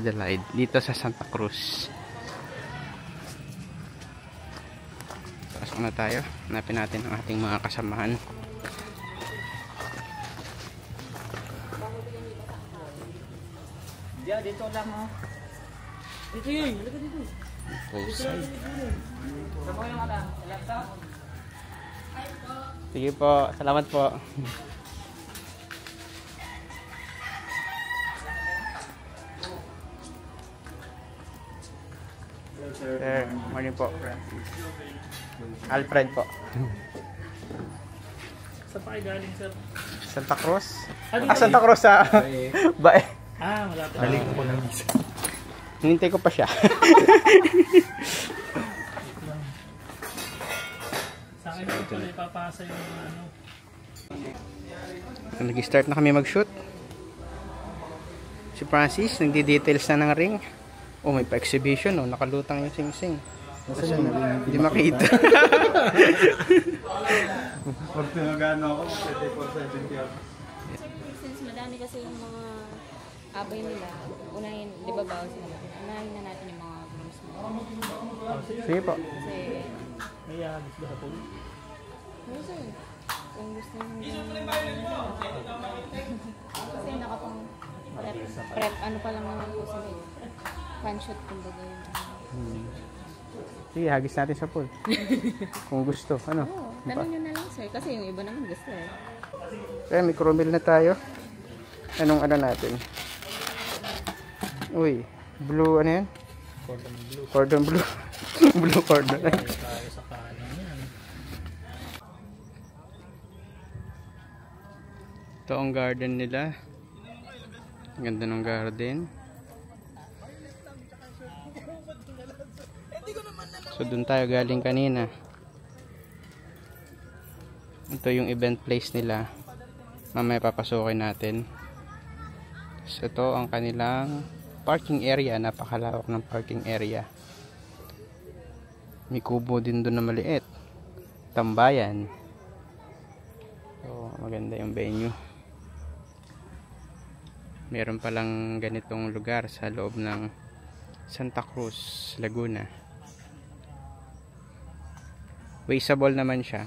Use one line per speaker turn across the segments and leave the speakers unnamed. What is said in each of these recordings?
Adelaide dito sa Santa Cruz. Pasok na tayo. Hanapin natin ang ating mga kasamahan.
Dito lang oh. Dito yun, halika dito.
Full side.
Sama yung laptop.
Sige po, salamat po. Sir, morning po. Alfred po.
Saan pa kayo galing, sir?
Santa Cruz?
Ah,
Santa Cruz sa Bae.
Ah, malapit.
Balik ko lang isa. Hinintay ko pa siya.
Sa akin po pala ipapasa yung ano.
Nag-start na kami mag-shoot. Si Francis, nagdi-details na ng ring. Oh, may pa-exhibition, oh. Nakalutang yung sing-sing. Hindi makita.
Pag pinagano ako, 3470 ako.
Since madami kasi yung mga abay nila, unahin, di ba bawal sila? Unahin na natin yung mga grooms mo.
Sige po.
Kasi,
May gusto sa pool.
ano sir? Kung gusto nyo kasi nakapang prep, ano pa lang naman po sila eh. Pan-shoot kumbaga yun.
Sige, hagis natin sa pool. Kung gusto, ano?
Oo, tanong nyo na lang sir, kasi yung iba naman gusto eh.
Kaya may cromel na tayo. Anong ano natin? Uy, blue ano yan?
Cordon blue.
Cordon blue. Blue cordon.
Tayo sa kanan yan.
Ito ang garden nila. Ganda ng garden. So doon tayo galing kanina. Ito yung event place nila. Mamaya papasukin natin. So ito ang kanilang parking area. Napakalawak ng parking area. May kubo din doon na maliit. Tambayan. So maganda yung venue. Meron palang ganitong lugar sa loob ng Santa Cruz, Laguna. Wasteable naman siya.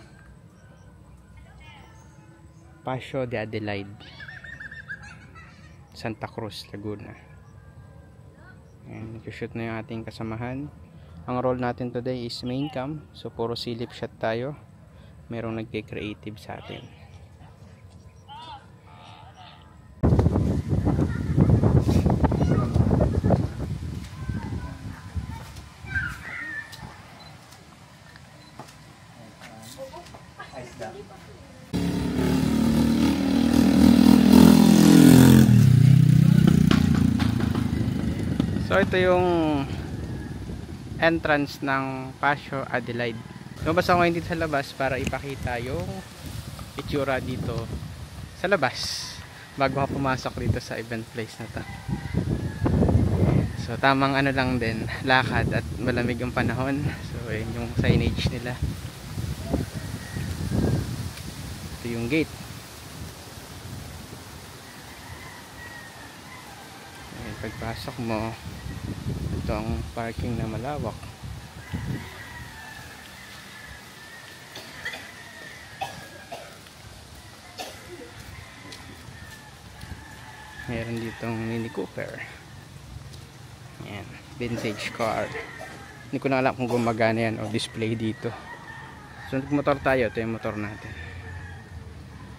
Paseo de Adelaide, Santa Cruz, Laguna. Ayan, nag-shoot na yung ating kasamahan. Ang role natin today is main cam. So puro silip shot tayo. Merong nagke-creative sa atin. So ito yung entrance ng Paseo Adelaide. Lumabas ako ngayon dito sa labas para ipakita yung itsura dito sa labas bago ako pumasok dito sa event place na to. So tamang ano lang din, lakad at malamig ang panahon. So yun yung signage nila. Ito yung gate. Ayan, pagpasok mo, ito ang parking na malawak. Meron ditong Mini Cooper. Ayan, vintage car. Hindi ko na alam kung gumagana yan o display dito. So nagmotor tayo, ito yung motor natin.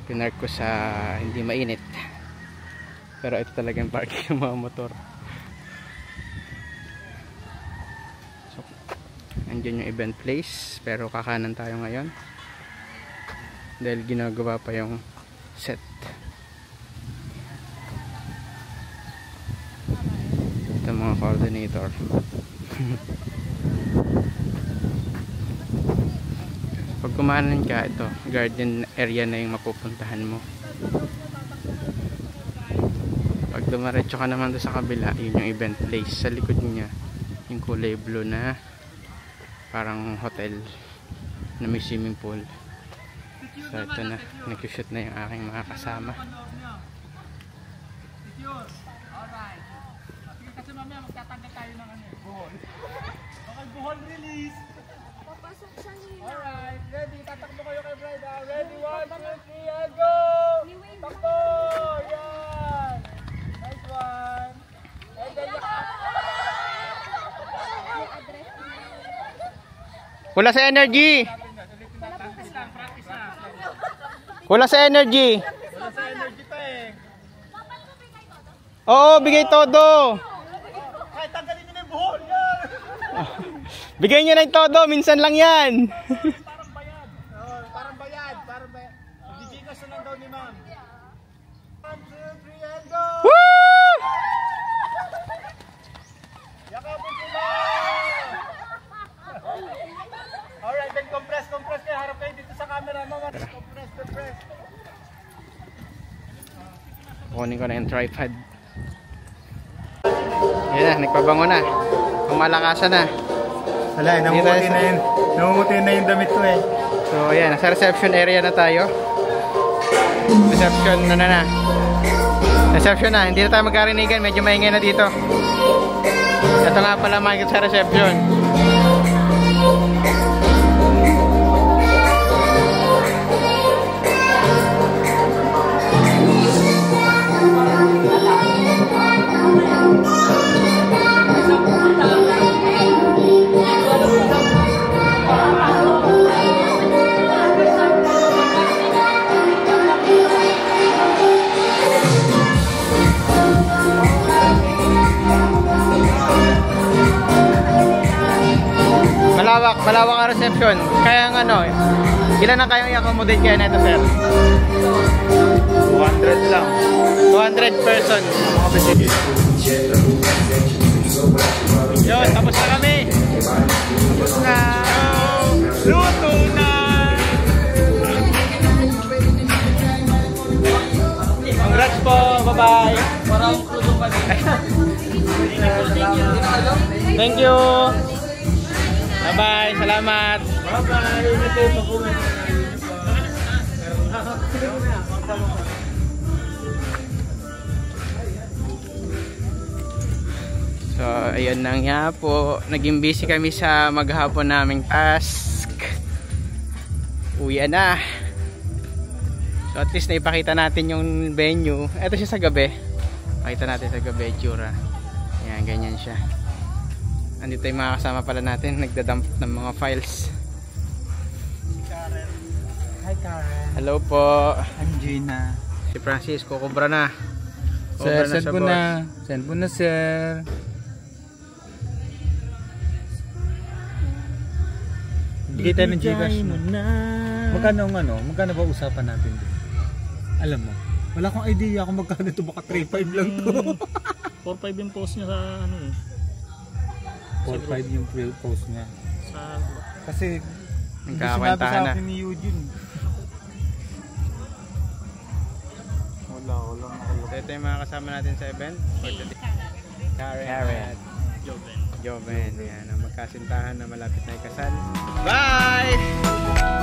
Pinark ko sa hindi mainit. Pero ito talagang parking ng mga motor. So andyan yung event place, pero kakanan tayo ngayon dahil ginagawa pa yung set. Ito mga coordinator. Pag kumanan ka, ito garden area na yung mapupuntahan mo. Pag dumaretso ka naman doon sa kabila, yun yung event place. Sa likod niya yung kulay blue na parang hotel na may swimming pool. So ito na, nag-shoot na yung aking mga kasama.
kasi mamaya magtatanggal tayo ng ano. Buhol. Okay, buhol release.
Papasok siya nila.
Alright, ready. Tatakbo kayo kay Bride. Ready, 1, 2, 3, and go! Takbo! Yan! Nice one! And then
Wala sa energy. Wala sa energy.
wala sa energy pa eh.
Oo, bigay todo.
Kahit tanggalin nyo na yung buhol. Yan!
Bigay nyo na yung todo, minsan lang yan.
Parang bayad. Oh, parang bayad. Parang bayad. Gigigas na lang daw ni ma'am. 1, 2, 3, and go!
Woo!
Yakapin sila! Alright, then compress kayo. Harap kayo dito sa camera. Mama, compress.
Kunin ko na yung tripod. Yan na, nagpabango na. Kumalakasan na.
Wala, namumuti na yung damit ko eh.
So ayan, nasa reception area na tayo. Reception na. Reception na, hindi na tayo magkarinigan. Medyo maingay na dito. Ito nga pala makikita sa reception. Malawak ang reception. Kaya ang ano, ilan na kayong i-accommodate kaya nito, sir?
200 lang.
200 persons. Yun, tapos na kami. Tapos na. Luto na. Congrats po. Bye-bye. Thank you. Bye-bye. Salamat. So, ayun na nga po. Naging busy kami sa maghapon naming task. Uwi na. So, at least naipakita natin yung venue. Ito siya sa gabi. Pakita natin sa gabi, tsura. Ayan, ganyan siya. Andito yung mga kasama pala natin, nagdadump ng mga files.
Hi Karen.
Hello po.
I'm Gina.
Si Francis, kukubra na.
Sir,
Kukubra
send
sa
po
boss.
na. Send po na, sir. Bigay tayo ng Gcash. Magkano ba usapan natin dito? Alam mo, wala akong idea kung magkano ito, baka 3.5 lang to.
4-5 yung post niya sa ano eh.
4.5 yung post niya.
Sa
Kasi hindi
Nagkakawentahan
sinabi sa
na.
akin ni Eugene. Wala.
So, ito yung mga kasama natin sa event. Karen.
Joven.
Joven. Yan, ang magkasintahan na malapit na ikasal. Bye!